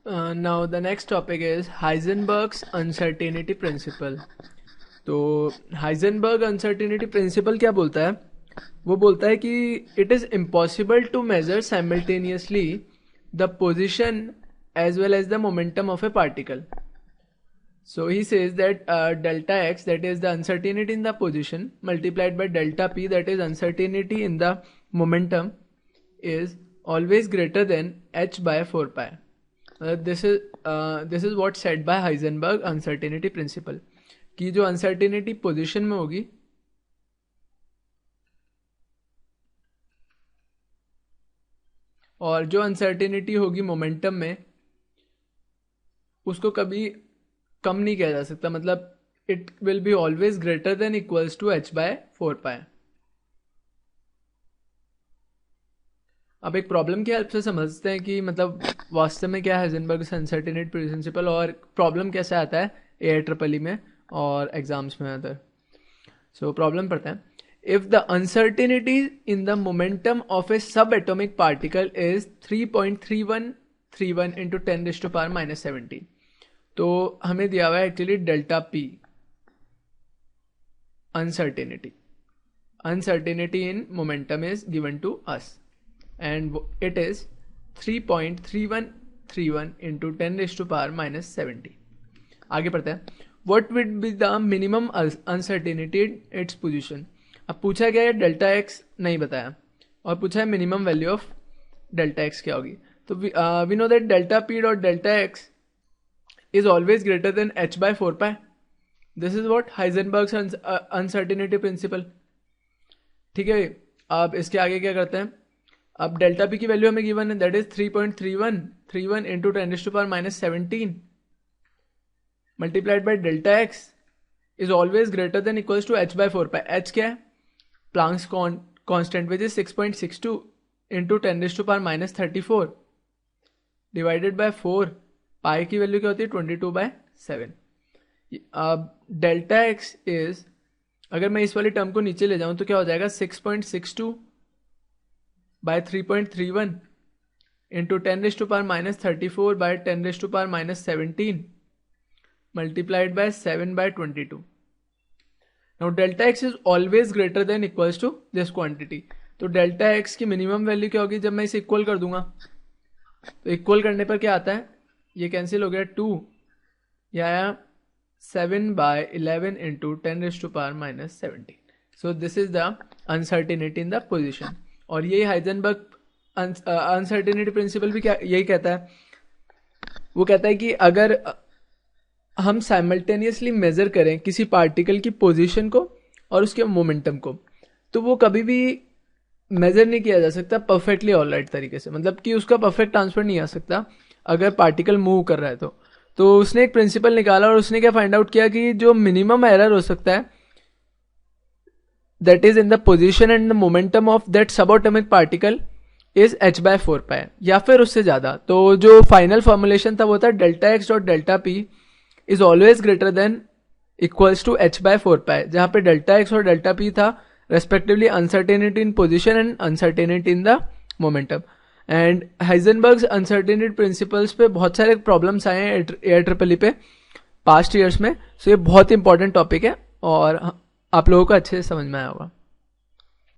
Now the next topic is Heisenberg's uncertainty principle. तो Heisenberg uncertainty principle क्या बोलता है? वो बोलता है कि it is impossible to measure simultaneously the position as well as the momentum of a particle. So he says that delta x, that is the uncertainty in the position, multiplied by delta p, that is uncertainty in the momentum, is always greater than h by 4 pi. This is what said by Heisenberg uncertainty principle. कि जो uncertainty position में होगी और जो uncertainty होगी momentum में, उसको कभी कम नहीं किया जा सकता. मतलब it will be always greater than equals to h by 4 pi. अब एक प्रॉब्लम की हेल्प से समझते हैं कि मतलब वास्तव में क्या है हाइजेनबर्ग अनसर्टेनिटी प्रिंसिपल और प्रॉब्लम कैसे आता है AIEEE में और एग्जाम्स में अदर. सो प्रॉब्लम पढ़ते हैं. If the uncertainty in the momentum of a sub atomic particle is 3.3131 into 10⁻⁻17. तो हमें दिया हुआ है actually delta P uncertainty in momentum is given to us and it is 3.3131 into 10⁻⁻17. आगे पढ़ते हैं. What would be the minimum uncertainty in its position. अब पूछा गया है डेल्टा एक्स नहीं बताया और पूछा है minimum value of delta X क्या होगी. तो we know that delta P dot delta X is always greater than h by 4 pi. This is what Heisenberg's uncertainty principle. ठीक है. अब इसके आगे क्या करते हैं. अब डेल्टा पी की वैल्यू हमें गिवन है, that is 3.3131 into 10⁻⁻17 multiplied by delta X is always greater than equals to h by 4 pi. h क्या है? Planck's constant which is 6.62 into 10⁻⁻34 divided by 4. Pi की वैल्यू क्या होती है? 22/7. अब डेल्टा एक्स इज, अगर मैं इस वाली टर्म को नीचे ले जाऊं तो क्या हो जाएगा? 6.62 by 3.31 into 10⁻⁻34 by 10⁻⁻17 multiplied by 7/22. Now delta X is always greater than equals to this quantity. तो डेल्टा एक्स की मिनिमम वैल्यू क्या होगी जब मैं इसे इक्वल कर दूंगा? तो इक्वल करने पर क्या आता है? ये कैंसिल हो गया 2 या 7/11 into 10⁻⁻17. So this is the uncertainty in the position. और ये हाइजेनबर्ग अनसर्टेनिटी प्रिंसिपल भी क्या यही कहता है. वो कहता है कि अगर हम साइमल्टेनियसली मेजर करें किसी पार्टिकल की पोजीशन को और उसके मोमेंटम को, तो वो कभी भी मेजर नहीं किया जा सकता परफेक्टली ऑलराइट तरीके से. मतलब कि उसका परफेक्ट ट्रांसफर नहीं आ सकता अगर पार्टिकल मूव कर रहा है. तो उसने एक प्रिंसिपल निकाला और उसने क्या फाइंड आउट किया कि जो मिनिमम एरर हो सकता है that is in the position and the momentum of that subatomic particle is h by 4 pi या फिर उससे ज्यादा. तो जो फाइनल फॉर्मुलेशन था वो था delta x dot delta p is always greater than equals to h by 4 pi, जहां पे डेल्टा एक्स और डेल्टा पी था respectively uncertainty in position and uncertainty in the momentum. And Heisenberg's uncertainty principles पे बहुत सारे problems आए हैं AIEEE पे पास्ट ईयर्स में. सो ये बहुत इंपॉर्टेंट टॉपिक है और आप लोगों को अच्छे से समझ में आया होगा.